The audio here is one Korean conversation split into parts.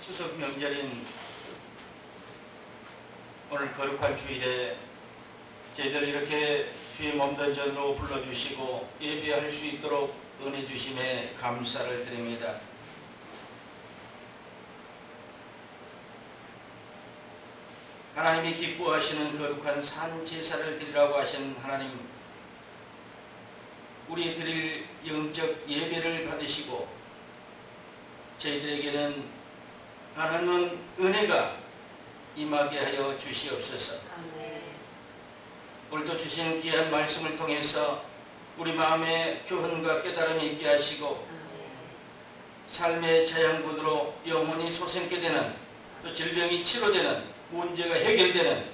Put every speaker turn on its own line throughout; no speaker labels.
추석 명절인 오늘 거룩한 주일에 저희들 이렇게 주의 몸된 전으로 불러주시고 예배할 수 있도록 은혜 주심에 감사를 드립니다. 하나님이 기뻐하시는 거룩한 산 제사를 드리라고 하신 하나님, 우리 드릴 영적 예배를 받으시고 저희들에게는 하나님은 은혜가 임하게 하여 주시옵소서.
아멘.
오늘도 주신 귀한 말씀을 통해서 우리 마음에 교훈과 깨달음이 있게 하시고 삶의 재앙군으로 영혼이 소생케 되는, 또 질병이 치료되는, 문제가 해결되는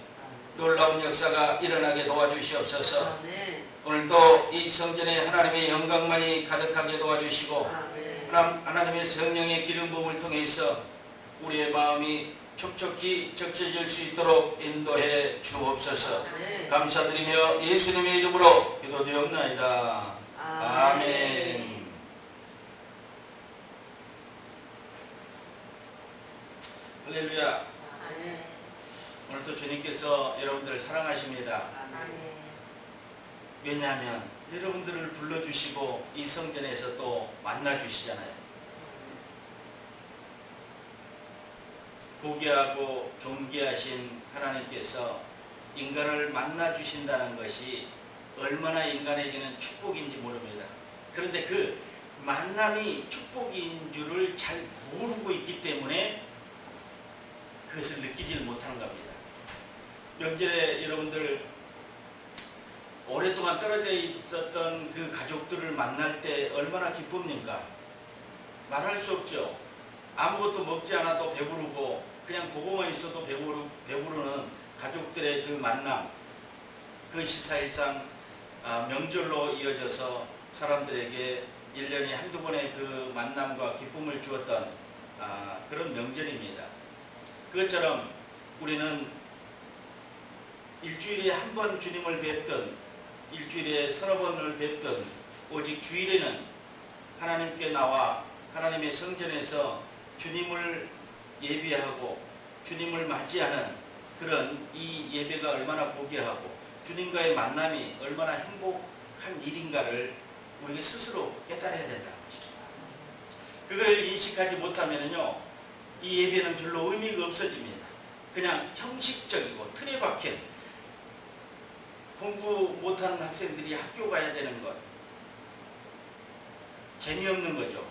놀라운 역사가 일어나게 도와주시옵소서.
아멘.
오늘도 이 성전에 하나님의 영광만이 가득하게 도와주시고
아멘.
하나님의 성령의 기름 부음을 통해서 우리의 마음이 촉촉히 적셔질 수 있도록 인도해 주옵소서.
아멘.
감사드리며 예수님의 이름으로 기도드리옵나이다. 아멘. 할렐루야.
아멘.
오늘도 주님께서 여러분들을 사랑하십니다.
아멘.
왜냐하면 여러분들을 불러주시고 이 성전에서 또 만나주시잖아요. 고귀하고 존귀하신 하나님께서 인간을 만나주신다는 것이 얼마나 인간에게는 축복인지 모릅니다. 그런데 그 만남이 축복인 줄을 잘 모르고 있기 때문에 그것을 느끼지를 못하는 겁니다. 명절에 여러분들 오랫동안 떨어져 있었던 그 가족들을 만날 때 얼마나 기쁩니까? 말할 수 없죠. 아무것도 먹지 않아도 배부르고 그냥 보고만 있어도 배부르는 가족들의 그 만남, 그것이 사실상 명절로 이어져서 사람들에게 1년에 한두 번의 그 만남과 기쁨을 주었던 그런 명절입니다. 그것처럼 우리는 일주일에 한 번 주님을 뵙든 일주일에 서너 번을 뵙든 오직 주일에는 하나님께 나와 하나님의 성전에서 주님을 예배하고 주님을 맞이하는 그런 이 예배가 얼마나 고귀하고 주님과의 만남이 얼마나 행복한 일인가를 우리가 스스로 깨달아야 된다는 것입니다. 그걸 인식하지 못하면요, 이 예배는 별로 의미가 없어집니다. 그냥 형식적이고 틀에 박힌, 공부 못하는 학생들이 학교 가야 되는 것, 재미없는 거죠.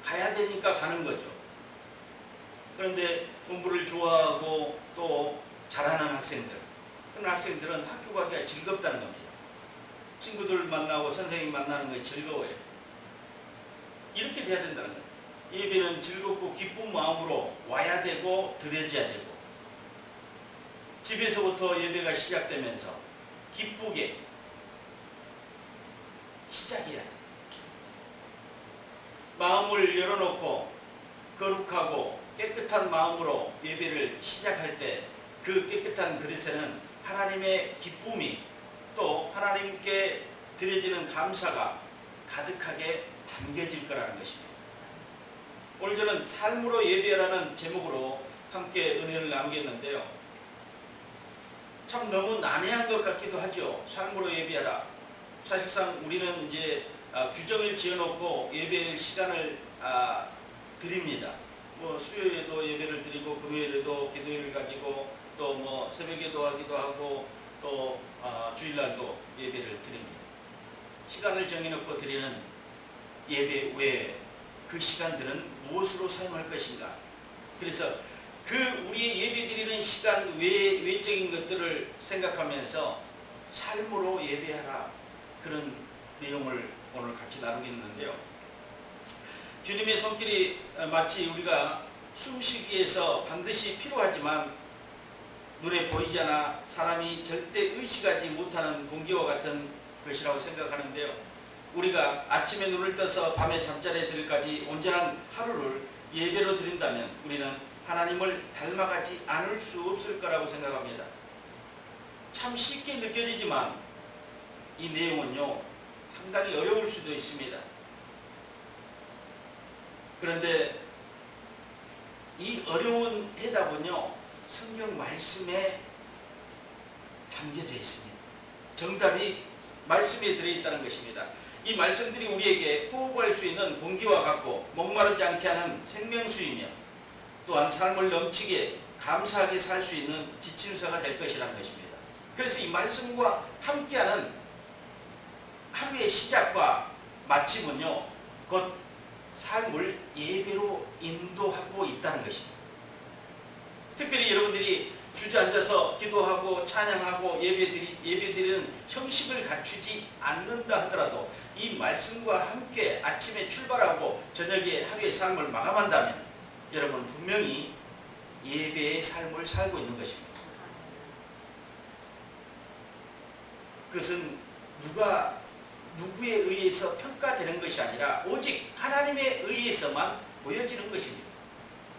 가야 되니까 가는 거죠. 그런데 공부를 좋아하고 또 잘하는 학생들, 그런 학생들은 학교 가기가 즐겁다는 겁니다. 친구들 만나고 선생님 만나는 것이 즐거워요. 이렇게 돼야 된다는 거예요. 예배는 즐겁고 기쁜 마음으로 와야 되고 드려져야 되고, 집에서부터 예배가 시작되면서 기쁘게 시작해야 돼요. 마음을 열어놓고 거룩하고 깨끗한 마음으로 예배를 시작할 때 그 깨끗한 그릇에는 하나님의 기쁨이, 또 하나님께 드려지는 감사가 가득하게 담겨질 거라는 것입니다. 오늘 저는 삶으로 예배라는 제목으로 함께 은혜를 나누겠는데요, 참 너무 난해한 것 같기도 하죠. 삶으로 예배하라. 사실상 우리는 이제 규정을 지어놓고 예배의 시간을 드립니다. 뭐 수요일에도 예배를 드리고 금요일에도 기도회를 가지고 또 뭐 새벽에도 하기도 하고 또 주일날도 예배를 드립니다. 시간을 정해놓고 드리는 예배 외에 그 시간들은 무엇으로 사용할 것인가? 그래서 그 우리의 예배 드리는 시간 외적인 것들을 생각하면서 삶으로 예배하라, 그런 내용을 오늘 같이 나누겠는데요. 주님의 손길이 마치 우리가 숨쉬기 위해서 반드시 필요하지만 눈에 보이지 않아 사람이 절대 의식하지 못하는 공기와 같은 것이라고 생각하는데요. 우리가 아침에 눈을 떠서 밤에 잠자리에 들까지 온전한 하루를 예배로 드린다면 우리는 하나님을 닮아가지 않을 수 없을 거라고 생각합니다. 참 쉽게 느껴지지만 이 내용은요, 상당히 어려울 수도 있습니다. 그런데 이 어려운 해답은요, 성경 말씀에 담겨져 있습니다. 정답이 말씀에 들어있다는 것입니다. 이 말씀들이 우리에게 호흡할 수 있는 공기와 같고 목마르지 않게 하는 생명수이며 또한 삶을 넘치게 감사하게 살 수 있는 지침서가 될 것이라는 것입니다. 그래서 이 말씀과 함께하는 하루의 시작과 마침은요, 곧 삶을 예배로 인도하고 있다는 것입니다. 특별히 여러분들이 주저앉아서 기도하고 찬양하고 예배드리는 형식을 갖추지 않는다 하더라도 이 말씀과 함께 아침에 출발하고 저녁에 하루의 삶을 마감한다면 여러분 분명히 예배의 삶을 살고 있는 것입니다. 그것은 누구에 의해서 평가되는 것이 아니라 오직 하나님에 의해서만 보여지는 것입니다.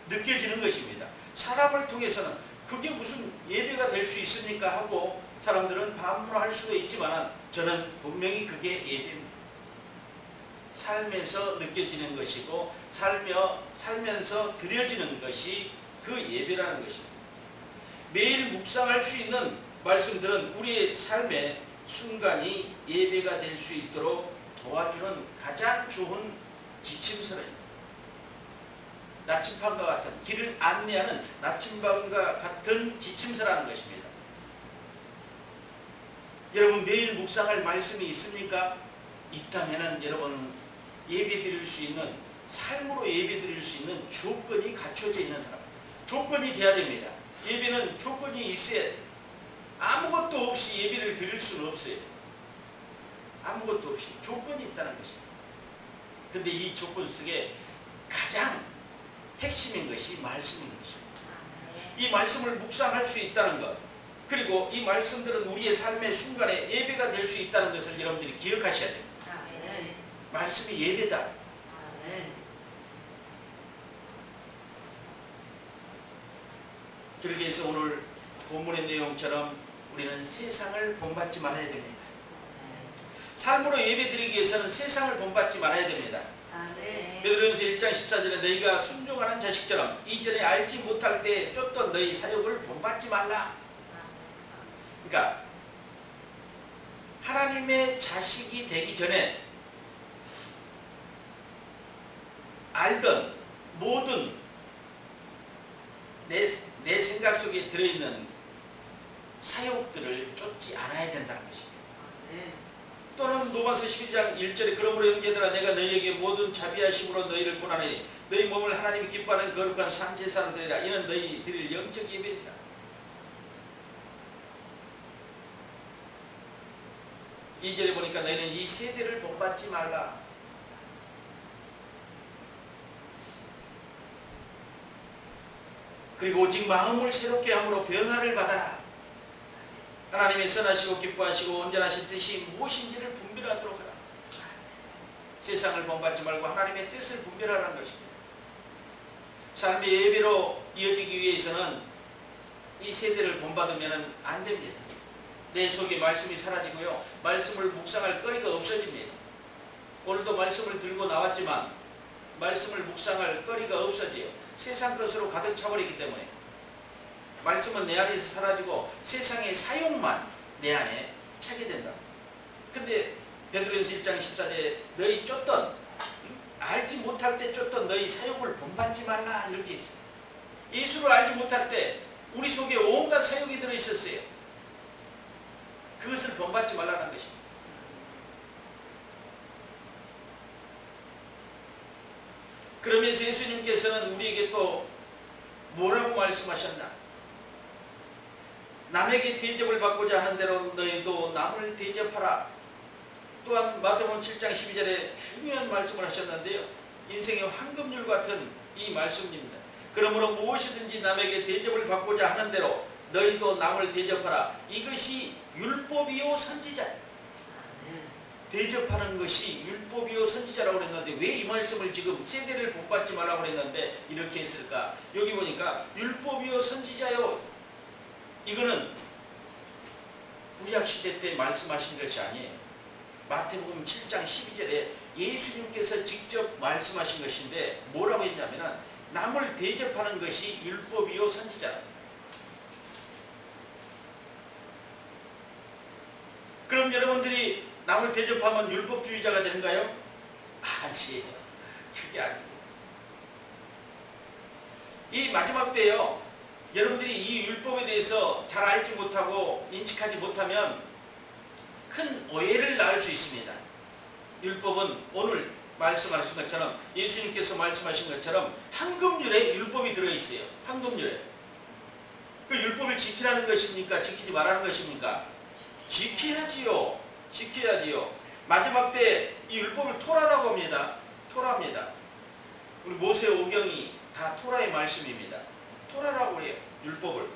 느껴지는 것입니다. 사람을 통해서는 그게 무슨 예배가 될 수 있습니까 하고 사람들은 반문할 수도 있지만 저는 분명히 그게 예배입니다. 삶에서 느껴지는 것이고 살면서 드려지는 것이 그 예배라는 것입니다. 매일 묵상할 수 있는 말씀들은 우리의 삶의 순간이 예배가 될 수 있도록 도와주는 가장 좋은 지침서입니다. 나침반과 같은 길을 안내하는 나침반과 같은 지침서라는 것입니다. 여러분 매일 묵상할 말씀이 있습니까? 있다면 여러분 예배드릴 수 있는 삶으로 예배드릴 수 있는 조건이 갖춰져 있는 사람, 조건이 돼야 됩니다. 예배는 조건이 있어야 돼요. 아무것도 없이 예배를 드릴 수는 없어요. 아무것도 없이 조건이 있다는 것입니다. 그런데 이 조건 속에 가장 핵심인 것이 말씀인 것입니다. 이 말씀을 묵상할 수 있다는 것, 그리고 이 말씀들은 우리의 삶의 순간에 예배가 될 수 있다는 것을 여러분들이 기억하셔야 됩니다. 말씀이 예배다. 그러기 위해서 오늘 본문의 내용처럼 우리는 세상을 본받지 말아야 됩니다. 삶으로 예배드리기 위해서는 세상을 본받지 말아야 됩니다. 베드로전서 1장 14절에 너희가 순종하는 자식처럼 이전에 알지 못할 때 쫓던 너희 사욕을 본받지 말라. 그러니까 하나님의 자식이 되기 전에 알던 모든 내 생각 속에 들어있는 사욕들을 쫓지 않아야 된다는 것입니다. 또는 로마서 12장 1절에 그러므로 형제들아 내가 너희에게 모든 자비하심으로 너희를 권하노니 너희 몸을 하나님이 기뻐하는 거룩한 산제사로 드리라. 이는 너희 드릴 영적 예배니라. 이 절에 보니까 너희는 이 세대를 본받지 말라. 그리고 오직 마음을 새롭게 함으로 변화를 받아라. 하나님의 선하시고 기뻐하시고 온전하신 뜻이 무엇인지를 분별하도록 하라. 세상을 본받지 말고 하나님의 뜻을 분별하라는 것입니다. 삶의 예배로 이어지기 위해서는 이 세대를 본받으면 안 됩니다. 내 속에 말씀이 사라지고요. 말씀을 묵상할 거리가 없어집니다. 오늘도 말씀을 들고 나왔지만 말씀을 묵상할 거리가 없어져요. 세상 것으로 가득 차버리기 때문에 말씀은 내 안에서 사라지고 세상의 사용만 내 안에 차게 된다. 근데 베드로전서 1장 14절에 너희 쫓던 알지 못할 때 쫓던 너희 사욕을 본받지 말라 이렇게 있어요. 예수를 알지 못할 때 우리 속에 온갖 사욕이 들어있었어요. 그것을 본받지 말라는 것입니다. 그러면서 예수님께서는 우리에게 또 뭐라고 말씀하셨나? 남에게 대접을 받고자 하는 대로 너희도 남을 대접하라. 또한 마태복음 7장 12절에 중요한 말씀을 하셨는데요. 인생의 황금률 같은 이 말씀입니다. 그러므로 무엇이든지 남에게 대접을 받고자 하는 대로 너희도 남을 대접하라. 이것이 율법이요 선지자예요. 대접하는 것이 율법이요 선지자라고 그랬는데 왜 이 말씀을 지금 세대를 본받지 말라고 그랬는데 이렇게 했을까? 여기 보니까 율법이요 선지자요. 이거는 구약시대 때 말씀하신 것이 아니에요. 마태복음 7장 12절에 예수님께서 직접 말씀하신 것인데 뭐라고 했냐면 남을 대접하는 것이 율법이요 선지자라. 그럼 여러분들이 남을 대접하면 율법주의자가 되는가요? 아니에요. 그게 아닙니다. 이 마지막 때요, 여러분들이 이 율법에 대해서 잘 알지 못하고 인식하지 못하면 큰 오해를 낳을 수 있습니다. 율법은 오늘 말씀하신 것처럼, 예수님께서 말씀하신 것처럼 황금률에 율법이 들어있어요. 황금률에. 그 율법을 지키라는 것입니까? 지키지 말라는 것입니까? 지켜야지요. 지켜야지요. 마지막 때 이 율법을 토라라고 합니다. 토라입니다. 우리 모세 오경이 다 토라의 말씀입니다. 토라라고 해요. 율법을.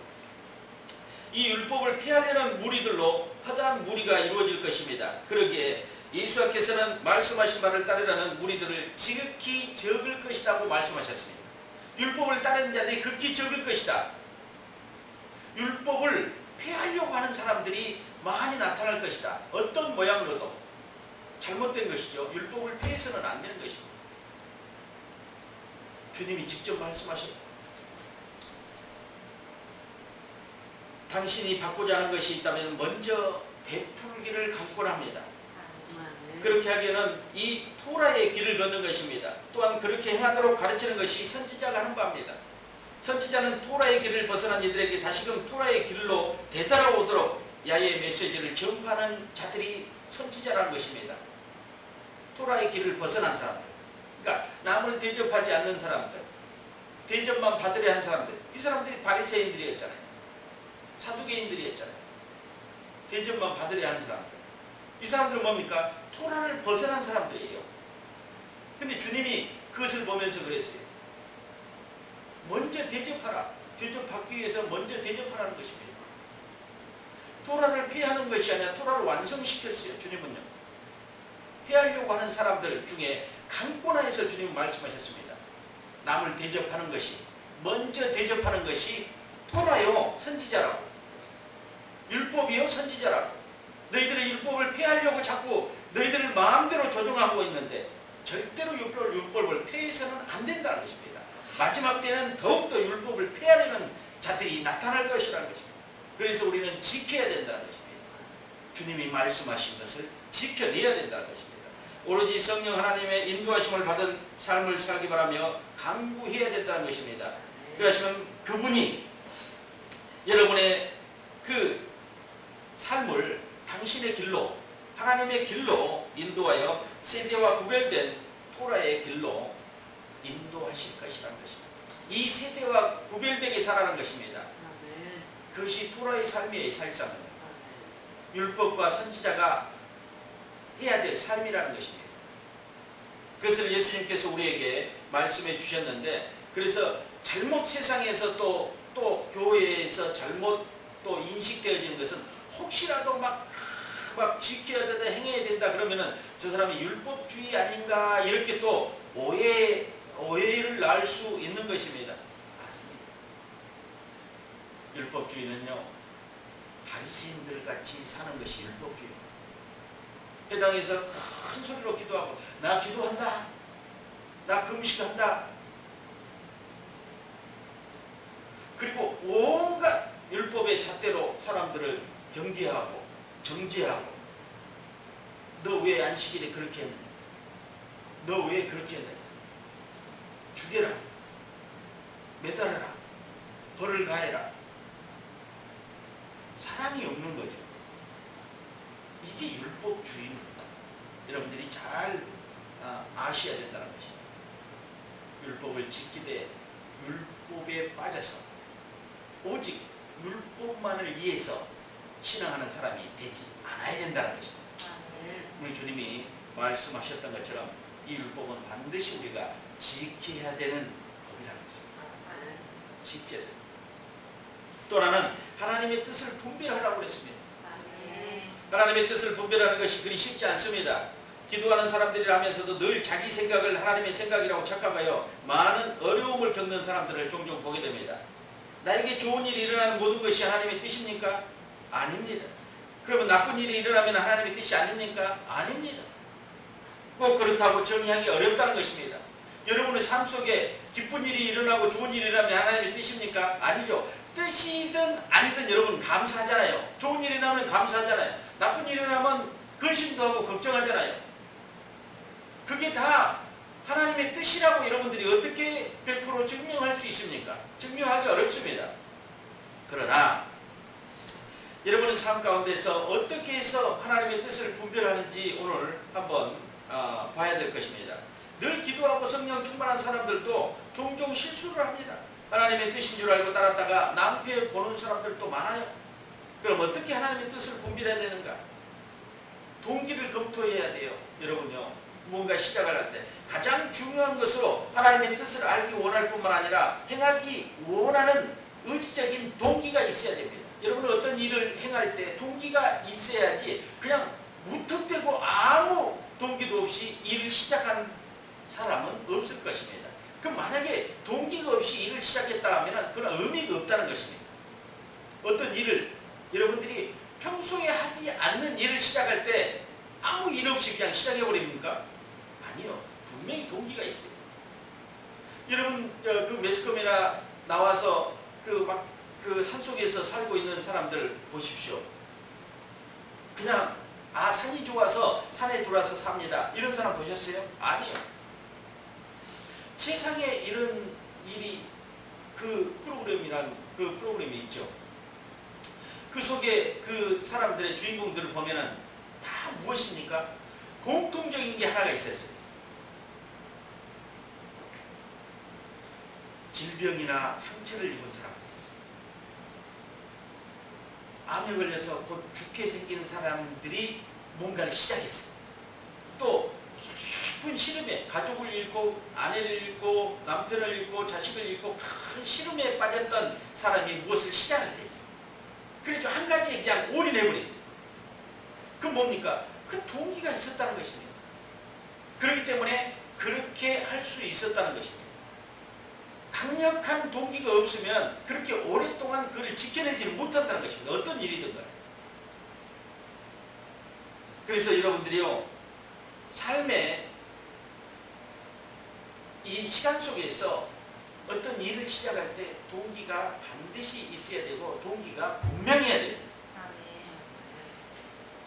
이 율법을 피하려는 무리들로 허다한 무리가 이루어질 것입니다. 그러기에 예수께서는 말씀하신 바를 따르라는 무리들을 지극히 적을 것이라고 말씀하셨습니다. 율법을 따르는 자들이 극히 적을 것이다. 율법을 폐하려고 하는 사람들이 많이 나타날 것이다. 어떤 모양으로도. 잘못된 것이죠. 율법을 폐해서는 안 되는 것입니다. 주님이 직접 말씀하셨다. 당신이 받고자 하는 것이 있다면 먼저 베풀기를 강권합니다. 그렇게 하기에는 이 토라의 길을 걷는 것입니다. 또한 그렇게 행하도록 가르치는 것이 선지자가 하는 바입니다. 선지자는 토라의 길을 벗어난 이들에게 다시금 토라의 길로 되돌아오도록 야의 메시지를 전파하는 자들이 선지자라는 것입니다. 토라의 길을 벗어난 사람들, 그러니까 남을 대접하지 않는 사람들, 대접만 받으려 한 사람들, 이 사람들이 바리새인들이었잖아요. 사두개인들이었잖아요. 대접만 받으려 하는 사람들, 이 사람들은 뭡니까? 토라를 벗어난 사람들이에요. 근데 주님이 그것을 보면서 그랬어요. 먼저 대접하라. 대접받기 위해서 먼저 대접하라는 것입니다. 토라를 피하는 것이 아니라 토라를 완성시켰어요. 주님은요. 피하려고 하는 사람들 중에 강권하에서 주님은 말씀하셨습니다. 남을 대접하는 것이, 먼저 대접하는 것이 토라요 선지자라고, 율법이요 선지자라고. 너희들의 율법을 피하려고 자꾸 너희들을 마음대로 조종하고 있는데 절대로 율법을 폐해서는 안 된다는 것입니다. 마지막 때는 더욱더 율법을 폐하려는 자들이 나타날 것이라는 것입니다. 그래서 우리는 지켜야 된다는 것입니다. 주님이 말씀하신 것을 지켜내야 된다는 것입니다. 오로지 성령 하나님의 인도하심을 받은 삶을 살기 바라며 강구해야 된다는 것입니다. 그러시면 그분이 여러분의 그 삶을 당신의 길로, 하나님의 길로 인도하여 세대와 구별된 토라의 길로 인도하실 것이라는 것입니다. 이 세대와 구별되게 살아가는 것입니다. 그것이 토라의 삶이에요. 사실상 율법과 선지자가 해야 될 삶이라는 것입니다. 그것을 예수님께서 우리에게 말씀해 주셨는데, 그래서 잘못 세상에서 또 교회에서 잘못 또 인식되어지는 것은 혹시라도 막 지켜야 된다, 행해야 된다 그러면은 저 사람이 율법주의 아닌가 이렇게 또 오해를 낳을 수 있는 것입니다. 율법주의는요, 바리새인들 같이 사는 것이 율법주의입니다. 회당에서 큰 소리로 기도하고, 나 기도한다, 나 금식한다, 그리고 온갖 율법의 잣대로 사람들을 경계하고 정죄하고, 너 왜 안식일에 그렇게 했느냐, 너 왜 그렇게 했느냐, 죽여라, 매달아라, 벌을 가해라. 사랑이 없는 거죠. 이게 율법주의입니다. 여러분들이 잘 아셔야 된다는 것입니다. 율법을 지키되 율법에 빠져서 오직 율법만을 위해서 신앙하는 사람이 되지 않아야 된다는 것입니다. 우리 주님이 말씀하셨던 것처럼 이 율법은 반드시 우리가 지켜야 되는 법이라는 것입니다. 지켜야 됩니다. 또 하나는 하나님의 뜻을 분별하라고 그랬습니다. 하나님의 뜻을 분별하는 것이 그리 쉽지 않습니다. 기도하는 사람들이라면서도 늘 자기 생각을 하나님의 생각이라고 착각하여 많은 어려움을 겪는 사람들을 종종 보게 됩니다. 나에게 좋은 일이 일어나는 모든 것이 하나님의 뜻입니까? 아닙니다. 그러면 나쁜 일이 일어나면 하나님의 뜻이 아닙니까? 아닙니다. 꼭 그렇다고 정의하기 어렵다는 것입니다. 여러분의 삶 속에 기쁜 일이 일어나고 좋은 일이 일어나면 하나님의 뜻입니까? 아니죠. 뜻이든 아니든 여러분 감사하잖아요. 좋은 일이 일어나면 감사하잖아요. 나쁜 일이 일어나면 근심도 하고 걱정하잖아요. 그게 다 하나님의 뜻이라고 여러분들이 어떻게 100% 증명할 수 있습니까? 증명하기 어렵습니다. 그러나 여러분의 삶 가운데서 어떻게 해서 하나님의 뜻을 분별하는지 오늘 한번 봐야 될 것입니다. 늘 기도하고 성령 충만한 사람들도 종종 실수를 합니다. 하나님의 뜻인 줄 알고 따랐다가 낭패 보는 사람들도 많아요. 그럼 어떻게 하나님의 뜻을 분별해야 되는가? 동기를 검토해야 돼요. 여러분요, 뭔가 시작을 할 때 가장 중요한 것으로 하나님의 뜻을 알기 원할 뿐만 아니라 행하기 원하는 의지적인 동기가 있어야 됩니다. 여러분은 어떤 일을 행할 때 동기가 있어야지 그냥 무턱대고 아무 동기도 없이 일을 시작한 사람은 없을 것입니다. 그럼 만약에 동기가 없이 일을 시작했다 하면 그런 의미가 없다는 것입니다. 어떤 일을 여러분들이 평소에 하지 않는 일을 시작할 때 아무 일 없이 그냥 시작해버립니까? 아니요. 분명히 동기가 있어요. 여러분 그 매스컴이나 나와서 그 산속에서 살고 있는 사람들 보십시오. 그냥 산이 좋아서 산에 들어와서 삽니다. 이런 사람 보셨어요? 아니요. 세상에 이런 일이 그 프로그램이 있죠. 그 속에 그 사람들의 주인공들을 보면은 다 무엇입니까? 공통적인 게 하나가 있었어요. 질병이나 상처를 입은 사람들이었어요. 암에 걸려서 곧 죽게 생긴 사람들이 뭔가를 시작했어요. 또 깊은 시름에 가족을 잃고 아내를 잃고 남편을 잃고 자식을 잃고 큰 시름에 빠졌던 사람이 무엇을 시작하게 됐어요. 그래서 한 가지에 그냥 올인해버립니다. 그럼 뭡니까? 그 동기가 있었다는 것입니다. 그렇기 때문에 그렇게 할 수 있었다는 것입니다. 강력한 동기가 없으면 그렇게 오랫동안 그걸 지켜내지 못한다는 것입니다. 어떤 일이든 간에. 그래서 여러분들이요, 삶의 이 시간 속에서 어떤 일을 시작할 때 동기가 반드시 있어야 되고 동기가 분명해야 됩니다.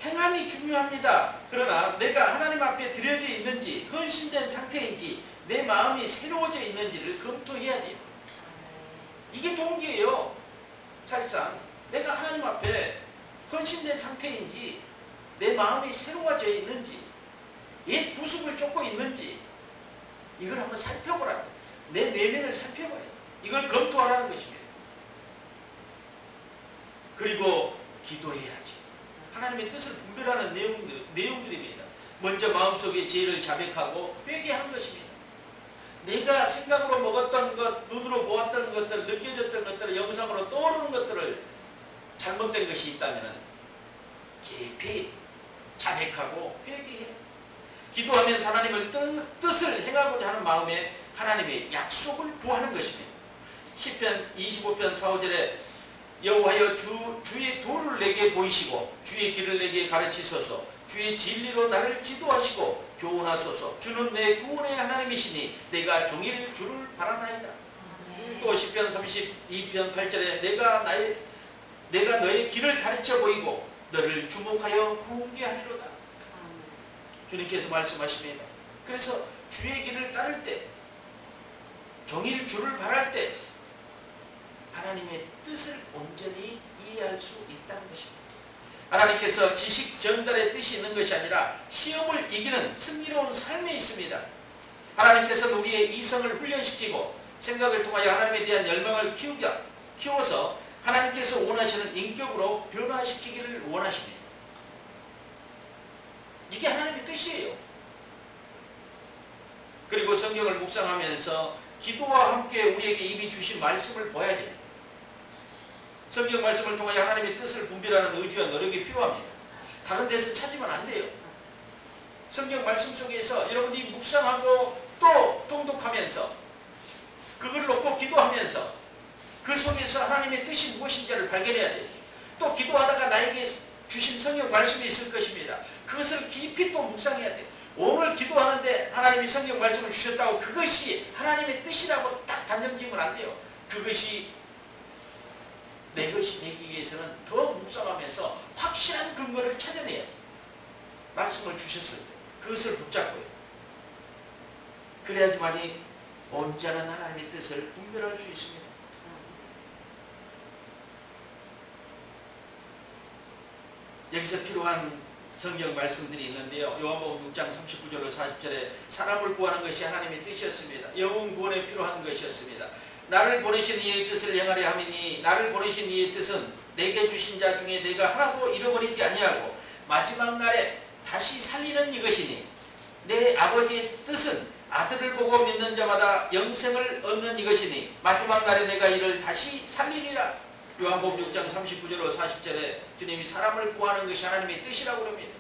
행함이 중요합니다. 그러나 내가 하나님 앞에 드려져 있는지 헌신된 상태인지 내 마음이 새로워져 있는지를 검토해야 돼요. 이게 동기예요. 사실상 내가 하나님 앞에 헌신된 상태인지 내 마음이 새로워져 있는지 옛 구습을 쫓고 있는지 이걸 한번 살펴보라는 거예요. 내 내면을 살펴봐야 돼요. 이걸 검토하라는 것입니다. 그리고 기도해야죠. 하나님의 뜻을 분별하는 내용들입니다. 먼저 마음속에 죄를 자백하고 회개하는 것입니다. 내가 생각으로 먹었던 것, 눈으로 보았던 것들, 느껴졌던 것들을 영상으로 떠오르는 것들을 잘못된 것이 있다면 깊이 자백하고 회개해요. 기도하면서 하나님의 뜻을 행하고자 하는 마음에 하나님의 약속을 구하는 것입니다. 시편 25편 4~5절에 여호와여 주의 도를 내게 보이시고 주의 길을 내게 가르치소서. 주의 진리로 나를 지도하시고 교훈하소서. 주는 내 구원의 하나님이시니 내가 종일 주를 바라나이다. 또 시편 32편 8절에 내가 너의 길을 가르쳐 보이고 너를 주목하여 훈계하리로다. 주님께서 말씀하십니다. 그래서 주의 길을 따를 때, 종일 주를 바랄 때 하나님의 뜻을 온전히 이해할 수 있다는 것입니다. 하나님께서 지식 전달의 뜻이 있는 것이 아니라 시험을 이기는 승리로운 삶에 있습니다. 하나님께서는 우리의 이성을 훈련시키고 생각을 통하여 하나님에 대한 열망을 키워서 하나님께서 원하시는 인격으로 변화시키기를 원하십니다. 이게 하나님의 뜻이에요. 그리고 성경을 묵상하면서 기도와 함께 우리에게 이미 주신 말씀을 봐야 됩니다. 성경 말씀을 통하여 하나님의 뜻을 분별하는 의지와 노력이 필요합니다. 다른 데서 찾으면 안 돼요. 성경 말씀 속에서 여러분이 묵상하고 또 통독하면서 그걸 놓고 기도하면서 그 속에서 하나님의 뜻이 무엇인지를 발견해야 돼요. 또 기도하다가 나에게 주신 성경 말씀이 있을 것입니다. 그것을 깊이 또 묵상해야 돼요. 오늘 기도하는데 하나님 하나님이 성경 말씀을 주셨다고 그것이 하나님의 뜻이라고 딱 단정지으면 안 돼요. 그것이 내 것이 되기 위해서는 더 묵상하면서 확실한 근거를 찾아내야 돼요. 말씀을 주셨을 때 그것을 붙잡고요. 그래야지만이 온전한 하나님의 뜻을 분별할 수 있습니다. 여기서 필요한 성경 말씀들이 있는데요. 요한복음 6장 39절로 40절에 사람을 구하는 것이 하나님의 뜻이었습니다. 영혼 구원에 필요한 것이었습니다. 나를 보내신 이의 뜻을 행하려 함이니 나를 보내신 이의 뜻은 내게 주신 자 중에 내가 하나도 잃어버리지 아니하고 마지막 날에 다시 살리는 이것이니 내 아버지의 뜻은 아들을 보고 믿는 자마다 영생을 얻는 이것이니 마지막 날에 내가 이를 다시 살리리라. 요한복음 6장 39절로 40절에 주님이 사람을 구하는 것이 하나님의 뜻이라고 합니다.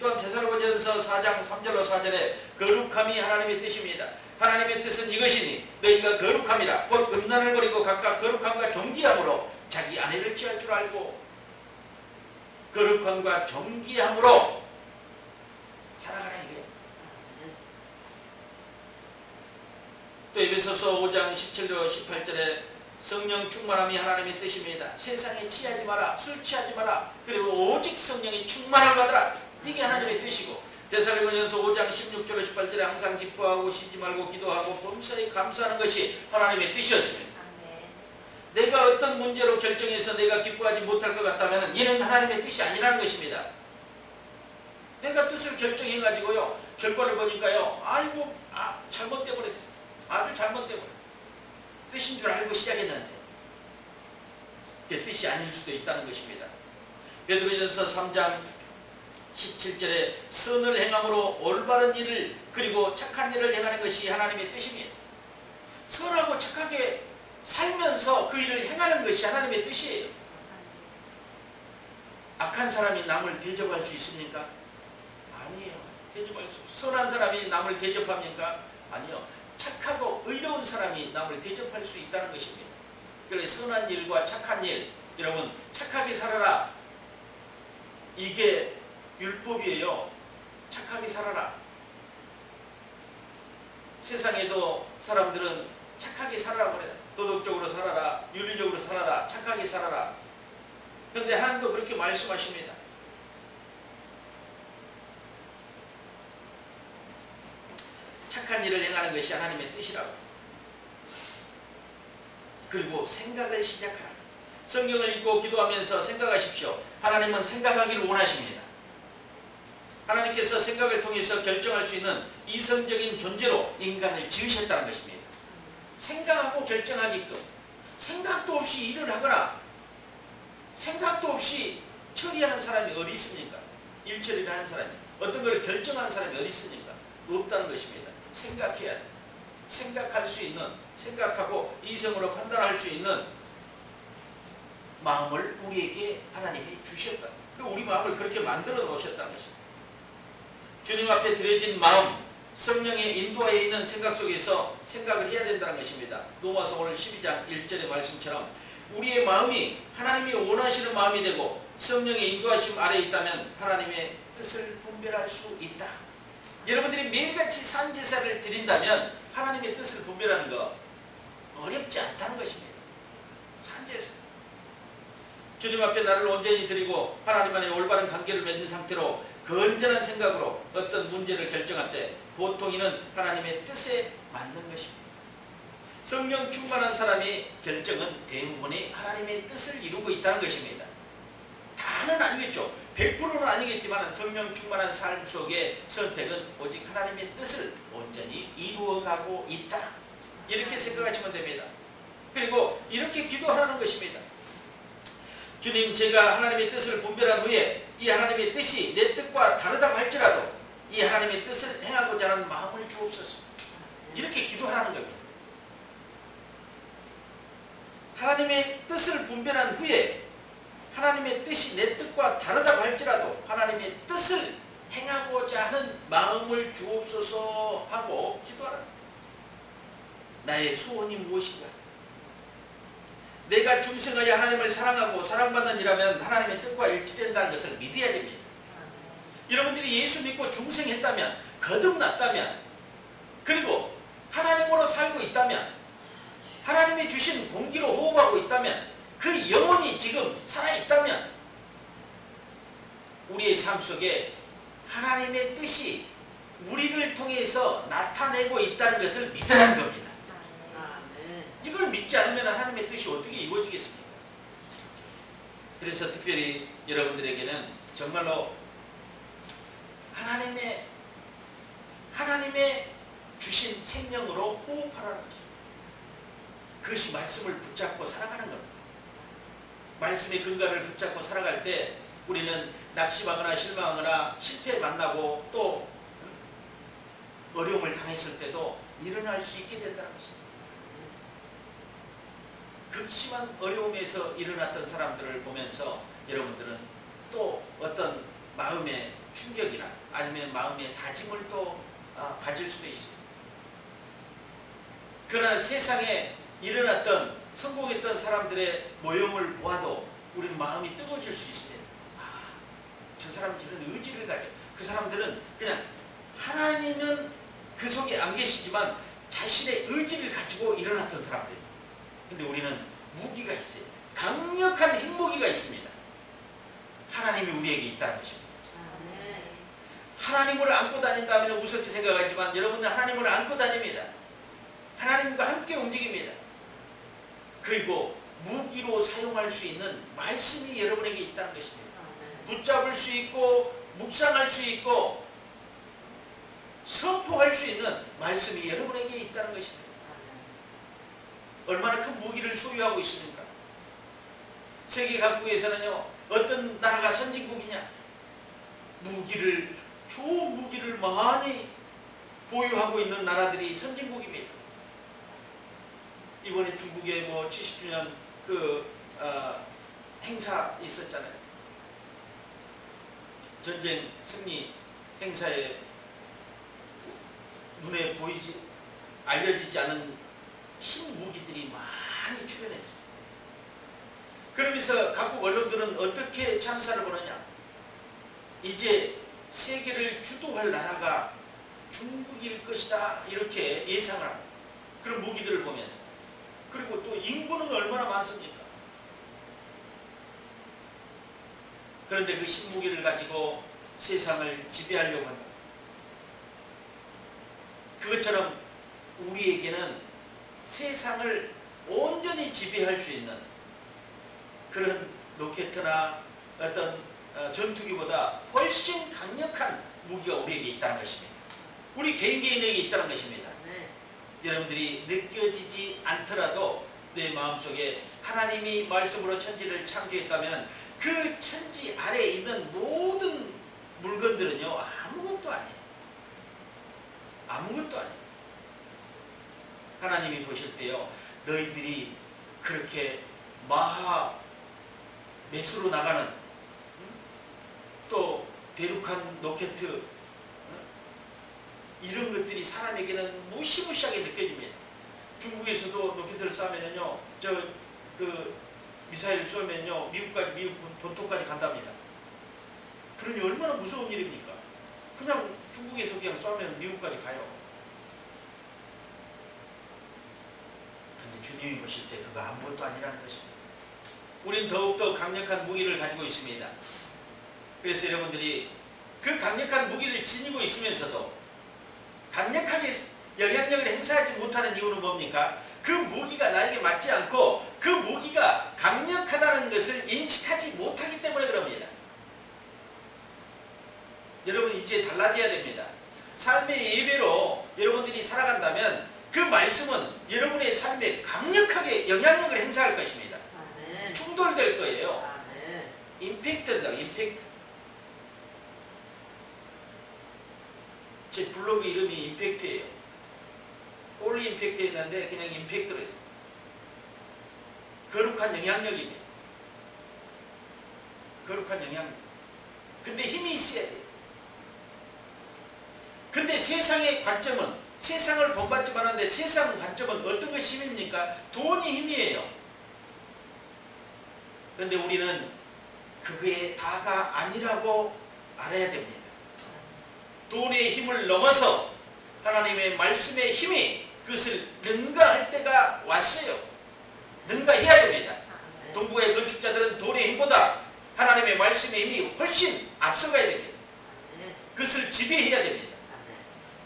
또한 데살로니가전서 4장 3절로 4절에 거룩함이 하나님의 뜻입니다. 하나님의 뜻은 이것이니 너희가 거룩함이라 곧 음란을 버리고 각각 거룩함과 존귀함으로 자기 아내를 취할 줄 알고 거룩함과 존귀함으로 살아가라 이거예요. 또 에베소서 5장 17절 18절에 성령 충만함이 하나님의 뜻입니다. 세상에 취하지 마라, 술 취하지 마라, 그리고 오직 성령이 충만함을 받으라. 이게 하나님의 뜻이고 데살로니가전서 5장 16절 18절에 항상 기뻐하고 쉬지 말고 기도하고 범사에 감사하는 것이 하나님의 뜻이었습니다. 내가 어떤 문제로 결정해서 내가 기뻐하지 못할 것 같다면 이는 하나님의 뜻이 아니라는 것입니다. 내가 뜻을 결정해가지고요 결과를 보니까요 아이고 잘못돼 버렸어. 아주 잘못돼 버렸어. 뜻인 줄 알고 시작했는데 그게 뜻이 아닐 수도 있다는 것입니다. 베드로전서 3장 17절에 선을 행함으로 올바른 일을 그리고 착한 일을 행하는 것이 하나님의 뜻입니다. 선하고 착하게 살면서 그 일을 행하는 것이 하나님의 뜻이에요. 악한 사람이 남을 대접할 수 있습니까? 아니에요. 대접할 수 없어요. 선한 사람이 남을 대접합니까? 아니요. 착하고 의로운 사람이 남을 대접할 수 있다는 것입니다. 그래서 선한 일과 착한 일, 여러분 착하게 살아라. 이게 율법이에요. 착하게 살아라. 세상에도 사람들은 착하게 살아라고 그래요. 도덕적으로 살아라. 윤리적으로 살아라. 착하게 살아라. 그런데 하나님도 그렇게 말씀하십니다. 착한 일을 행하는 것이 하나님의 뜻이라고. 그리고 생각을 시작하라. 성경을 읽고 기도하면서 생각하십시오. 하나님은 생각하기를 원하십니다. 하나님께서 생각을 통해서 결정할 수 있는 이성적인 존재로 인간을 지으셨다는 것입니다. 생각하고 결정하게끔 생각도 없이 일을 하거나 생각도 없이 처리하는 사람이 어디 있습니까? 일처리를 하는 사람이 어떤 걸 결정하는 사람이 어디 있습니까? 없다는 것입니다. 생각해야 돼. 생각할 수 있는 생각하고 이성으로 판단할 수 있는 마음을 우리에게 하나님이 주셨다. 그 우리 마음을 그렇게 만들어 놓으셨다는 것입니다. 주님 앞에 드려진 마음, 성령의 인도하에 있는 생각 속에서 생각을 해야 된다는 것입니다. 로마서 오늘 12장 1절의 말씀처럼 우리의 마음이 하나님이 원하시는 마음이 되고 성령의 인도하심 아래에 있다면 하나님의 뜻을 분별할 수 있다. 여러분들이 매일같이 산제사를 드린다면 하나님의 뜻을 분별하는 거 어렵지 않다는 것입니다. 산제사. 주님 앞에 나를 온전히 드리고 하나님 안에 올바른 관계를 맺은 상태로 건전한 생각으로 어떤 문제를 결정할 때 보통 이는 하나님의 뜻에 맞는 것입니다. 성령 충만한 사람의 결정은 대부분이 하나님의 뜻을 이루고 있다는 것입니다. 다는 아니겠죠. 100%는 아니겠지만 성령 충만한 삶 속의 선택은 오직 하나님의 뜻을 온전히 이루어가고 있다. 이렇게 생각하시면 됩니다. 그리고 이렇게 기도하라는 것입니다. 주님, 제가 하나님의 뜻을 분별한 후에 이 하나님의 뜻이 내 뜻과 다르다고 할지라도 이 하나님의 뜻을 행하고자 하는 마음을 주옵소서. 이렇게 기도하라는 겁니다. 하나님의 뜻을 분별한 후에 하나님의 뜻이 내 뜻과 다르다고 할지라도 하나님의 뜻을 행하고자 하는 마음을 주옵소서 하고 기도하라. 나의 소원이 무엇인가? 내가 중생하여 하나님을 사랑하고 사랑받는 이라면 하나님의 뜻과 일치된다는 것을 믿어야 됩니다. 여러분들이 예수 믿고 중생했다면, 거듭났다면 그리고 하나님으로 살고 있다면, 하나님이 주신 공기로 호흡하고 있다면, 그 영혼이 지금 살아있다면 우리의 삶 속에 하나님의 뜻이 우리를 통해서 나타내고 있다는 것을 믿으라는 겁니다. 이걸 믿지 않으면 하나님의 뜻이 어떻게 이루어지겠습니까? 그래서 특별히 여러분들에게는 정말로 하나님의 주신 생명으로 호흡하라는 것입니다. 그것이 말씀을 붙잡고 살아가는 겁니다. 말씀의 근간을 붙잡고 살아갈 때 우리는 낙심하거나 실망하거나 실패 만나고 또 어려움을 당했을 때도 일어날 수 있게 된다는 것입니다. 극심한 어려움에서 일어났던 사람들을 보면서 여러분들은 또 어떤 마음의 충격이나 아니면 마음의 다짐을 또 가질 수도 있습니다. 그러나 세상에 일어났던 성공했던 사람들의 모형을 보아도 우리는 마음이 뜨거워질 수 있습니다. 저 사람들은 의지를 가져. 그 사람들은 그냥 하나님은 그 속에 안 계시지만 자신의 의지를 가지고 일어났던 사람들입니다. 근데 우리는 무기가 있어요. 강력한 핵무기가 있습니다. 하나님이 우리에게 있다는 것입니다. 하나님을 안고 다닌다면 무섭게 생각하지만 여러분은 하나님을 안고 다닙니다. 하나님과 함께 움직입니다. 그리고 무기로 사용할 수 있는 말씀이 여러분에게 있다는 것입니다. 붙잡을 수 있고 묵상할 수 있고 선포할 수 있는 말씀이 여러분에게 있다는 것입니다. 얼마나 큰 무기를 소유하고 있습니까? 세계 각국에서는요, 어떤 나라가 선진국이냐, 좋은 무기를 많이 보유하고 있는 나라들이 선진국입니다. 이번에 중국에 70주년 행사 있었잖아요. 전쟁 승리 행사에 눈에 알려지지 않은 신무기들이 많이 출연했어요. 그러면서 각국 언론들은 어떻게 찬사를 보느냐? 이제 세계를 주도할 나라가 중국일 것이다, 이렇게 예상을 합니다. 그런 무기들을 보면서. 그리고 또 인구는 얼마나 많습니까? 그런데 그 신무기를 가지고 세상을 지배하려고 한다. 그것처럼 우리에게는 세상을 온전히 지배할 수 있는 그런 로켓이나 어떤 전투기보다 훨씬 강력한 무기가 우리에게 있다는 것입니다. 우리 개인에게 있다는 것입니다. 여러분들이 느껴지지 않더라도 내 마음속에 하나님이 말씀으로 천지를 창조했다면 그 천지 아래에 있는 모든 물건들은요, 아무것도 아니에요. 아무것도 아니에요. 하나님이 보실 때요, 너희들이 그렇게 마하 매수로 나가는 또 대륙간 로켓 이런 것들이 사람에게는 무시무시하게 느껴집니다. 중국에서도 로켓을 쏘면요, 미사일 쏘면요, 미국 본토까지 간답니다. 그러니 얼마나 무서운 일입니까? 그냥 중국에서 그냥 쏘면 미국까지 가요. 근데 주님이 보실 때 그거 아무것도 아니라는 것입니다. 우린 더욱더 강력한 무기를 가지고 있습니다. 그래서 여러분들이 그 강력한 무기를 지니고 있으면서도 강력하게 영향력을 행사하지 못하는 이유는 뭡니까? 그 무기가 나에게 맞지 않고 그 무기가 강력하다는 것을 인식하지 못하기 때문에 그럽니다. 여러분 이제 달라져야 됩니다. 삶의 예배로 여러분들이 살아간다면 그 말씀은 여러분의 삶에 강력하게 영향력을 행사할 것입니다. 충돌될 거예요. 임팩트다, 임팩트. 제 블로그 이름이 임팩트예요. 홀리 임팩트 했는데 그냥 임팩트로 했어요. 거룩한 영향력입니다. 거룩한 영향력. 근데 힘이 있어야 돼요. 근데 세상의 관점은, 세상을 본받지만 하는데 세상 관점은 어떤 것이 힘입니까? 돈이 힘이에요. 그런데 우리는 그게 다가 아니라고 알아야 됩니다. 돈의 힘을 넘어서 하나님의 말씀의 힘이 그것을 능가할 때가 왔어요. 능가해야 됩니다. 동북아의 건축자들은 돌의 힘보다 하나님의 말씀의 힘이 훨씬 앞서가야 됩니다. 그것을 지배해야 됩니다.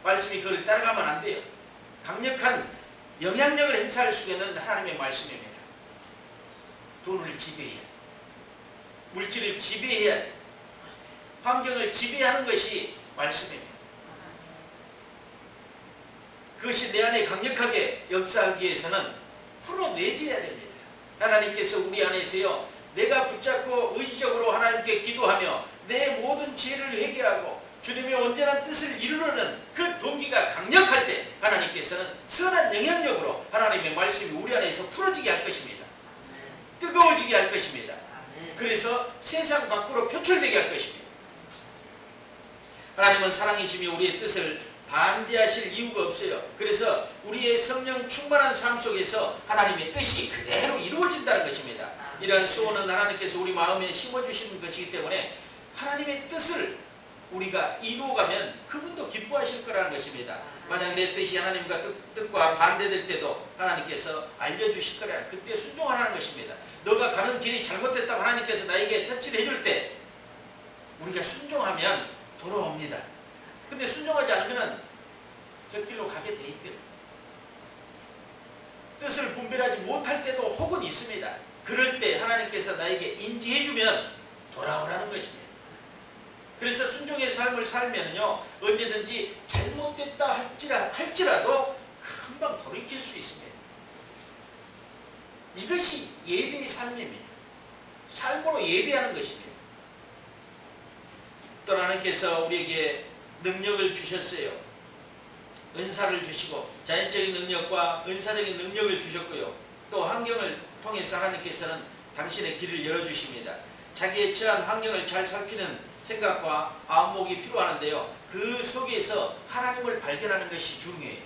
말씀이 그걸 따라가면 안 돼요. 강력한 영향력을 행사할 수 있는 하나님의 말씀입니다. 돈을 지배해야 돼. 물질을 지배해야 돼. 환경을 지배하는 것이 말씀입니다. 그것이 내 안에 강력하게 역사하기 위해서는 풀어내줘야 됩니다. 하나님께서 우리 안에서요, 내가 붙잡고 의지적으로 하나님께 기도하며 내 모든 죄를 회개하고 주님의 온전한 뜻을 이루려는 그 동기가 강력할 때 하나님께서는 선한 영향력으로 하나님의 말씀이 우리 안에서 풀어지게 할 것입니다. 뜨거워지게 할 것입니다. 그래서 세상 밖으로 표출되게 할 것입니다. 하나님은 사랑이시며 우리의 뜻을 반대하실 이유가 없어요. 그래서 우리의 성령 충만한 삶 속에서 하나님의 뜻이 그대로 이루어진다는 것입니다. 이러한 소원은 하나님께서 우리 마음에 심어주시는 것이기 때문에 하나님의 뜻을 우리가 이루어가면 그분도 기뻐하실 거라는 것입니다. 만약 내 뜻이 하나님과 뜻과 반대될 때도 하나님께서 알려주실 거라는, 그때 순종하라는 것입니다. 너가 가는 길이 잘못됐다고 하나님께서 나에게 터치를 해줄 때 우리가 순종하면 돌아옵니다. 근데 순종하지 않으면 저 길로 가게 돼 있거든. 뜻을 분별하지 못할 때도 혹은 있습니다. 그럴 때 하나님께서 나에게 인지해주면 돌아오라는 것입니다. 그래서 순종의 삶을 살면요, 언제든지 잘못됐다 할지라도 금방 돌이킬 수 있습니다. 이것이 예배의 삶입니다. 삶으로 예배하는 것입니다. 또 하나님께서 우리에게 능력을 주셨어요. 은사를 주시고 자연적인 능력과 은사적인 능력을 주셨고요. 또 환경을 통해서 하나님께서는 당신의 길을 열어주십니다. 자기의 처한 환경을 잘 살피는 생각과 안목이 필요하는데요. 그 속에서 하나님을 발견하는 것이 중요해요.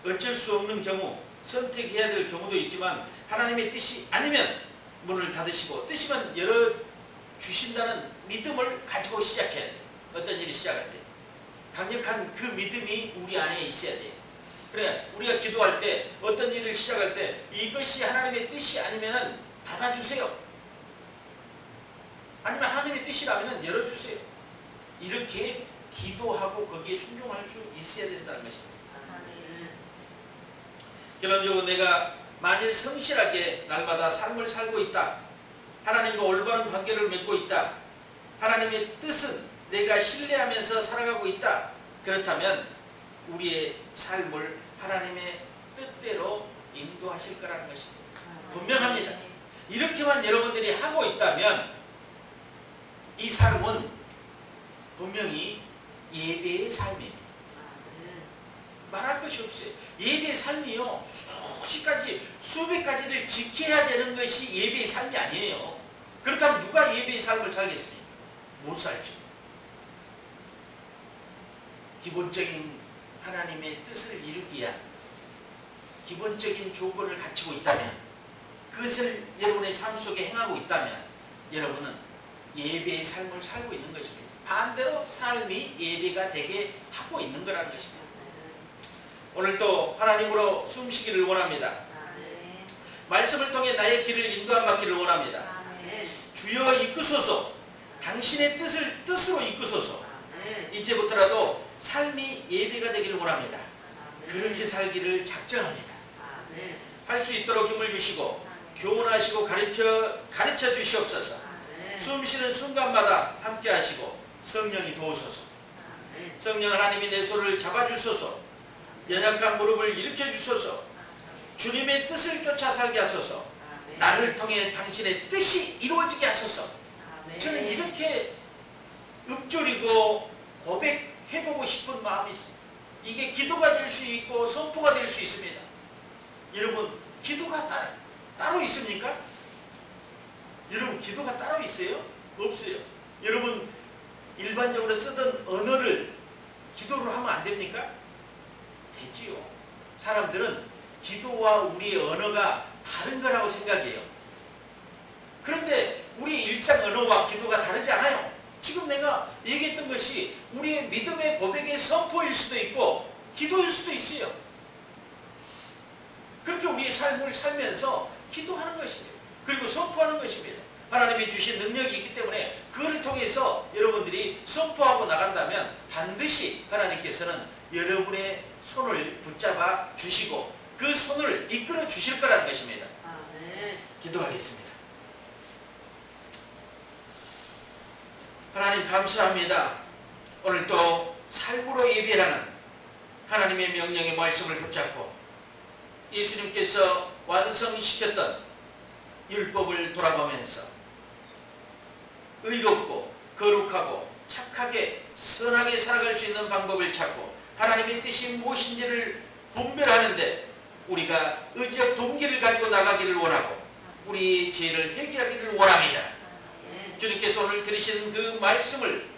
어쩔 수 없는 경우, 선택해야 될 경우도 있지만 하나님의 뜻이 아니면 문을 닫으시고 뜻이면 열어주신다는 믿음을 가지고 시작해야 돼요. 어떤 일이 시작할 때. 강력한 그 믿음이 우리 안에 있어야 돼요. 그래, 우리가 기도할 때 어떤 일을 시작할 때 이것이 하나님의 뜻이 아니면 닫아주세요. 아니면 하나님의 뜻이라면 열어주세요. 이렇게 기도하고 거기에 순종할 수 있어야 된다는 것입니다. 결론적으로 내가 만일 성실하게 날마다 삶을 살고 있다. 하나님과 올바른 관계를 맺고 있다. 하나님의 뜻은 내가 신뢰하면서 살아가고 있다. 그렇다면 우리의 삶을 하나님의 뜻대로 인도하실 거라는 것입니다. 분명합니다. 이렇게만 여러분들이 하고 있다면 이 삶은 분명히 예배의 삶입니다. 말할 것이 없어요. 예배의 삶이요, 수십 가지, 수백 가지를 지켜야 되는 것이 예배의 삶이 아니에요. 그렇다면 누가 예배의 삶을 살겠습니까? 못 살죠. 기본적인 하나님의 뜻을 이루기 위한 기본적인 조건을 갖추고 있다면, 그것을 여러분의 삶 속에 행하고 있다면 여러분은 예배의 삶을 살고 있는 것입니다. 반대로 삶이 예배가 되게 하고 있는 거라는 것입니다. 오늘도 하나님으로 숨쉬기를 원합니다. 말씀을 통해 나의 길을 인도함 받기를 원합니다. 주여 이끄소서. 당신의 뜻으로 이끄소서. 이제부터라도 삶이 예배가 되기를 원합니다. 그렇게 살기를 작정합니다. 할 수 있도록 힘을 주시고 교훈하시고 가르쳐 주시옵소서. 숨쉬는 순간마다 함께 하시고 성령이 도우소서. 성령 하나님이 내 손을 잡아주소서. 연약한 무릎을 일으켜 주소서. 주님의 뜻을 쫓아 살게 하소서. 나를 통해 당신의 뜻이 이루어지게 하소서. 저는 이렇게 읍조리고 고백해보고 싶은 마음이 있습니다. 이게 기도가 될 수 있고 선포가 될 수 있습니다. 여러분, 기도가 따로 있습니까? 여러분, 기도가 따로 있어요? 없어요. 여러분, 일반적으로 쓰던 언어를 기도로 하면 안 됩니까? 되지요. 사람들은 기도와 우리의 언어가 다른 거라고 생각해요. 그런데 우리 일상 언어와 기도가 다르지 않아요. 지금 내가 얘기했던 것이 우리의 믿음의 고백의 선포일 수도 있고 기도일 수도 있어요. 그렇게 우리의 삶을 살면서 기도하는 것입니다. 그리고 선포하는 것입니다. 하나님이 주신 능력이 있기 때문에 그걸 통해서 여러분들이 선포하고 나간다면 반드시 하나님께서는 여러분의 손을 붙잡아 주시고 그 손을 이끌어 주실 거라는 것입니다. 기도하겠습니다. 하나님 감사합니다. 오늘도 삶으로 예배라는 하나님의 명령의 말씀을 붙잡고 예수님께서 완성시켰던 율법을 돌아보면서 의롭고 거룩하고 착하게 선하게 살아갈 수 있는 방법을 찾고 하나님의 뜻이 무엇인지를 분별하는데 우리가 의적 동기를 가지고 나가기를 원하고 우리 죄를 회개하기를 원합니다. 주님께서 오늘 들으신 그 말씀을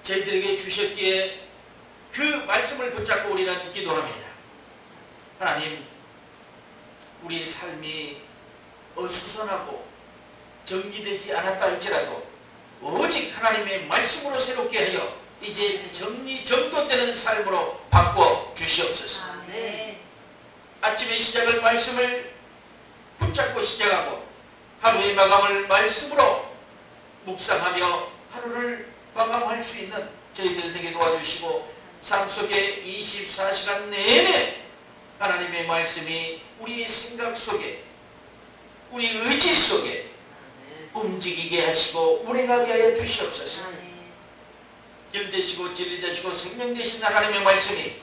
저희들에게 주셨기에 그 말씀을 붙잡고 우리는 기도합니다. 하나님, 우리의 삶이 어수선하고 정리되지 않았다 할지라도 오직 하나님의 말씀으로 새롭게 하여 이제 정돈되는 삶으로 바꿔 주시옵소서. 아침의 시작을 말씀을 붙잡고 시작하고 하루의 마감을 말씀으로 묵상하며 하루를 마감할 수 있는 저희들 되게 도와주시고 삶 속에 24시간 내내 하나님의 말씀이 우리의 생각 속에 우리 의지 속에 움직이게 하시고 운행하게 하여 주시옵소서. 길 되시고 진리 되시고 생명 되신 하나님의 말씀이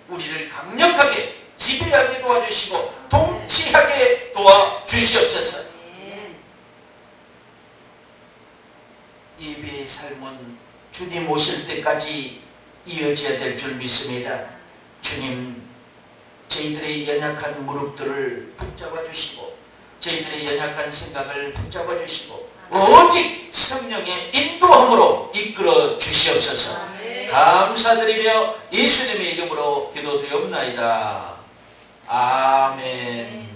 우리를 강력하게 지배하게 도와주시고 통치하게 도와주시옵소서. 예배의 삶은 주님 오실 때까지 이어져야 될 줄 믿습니다. 주님, 저희들의 연약한 무릎들을 붙잡아 주시고 저희들의 연약한 생각을 붙잡아 주시고 오직 성령의 인도함으로 이끌어 주시옵소서. 감사드리며 예수님의 이름으로 기도드리옵나이다. 아멘.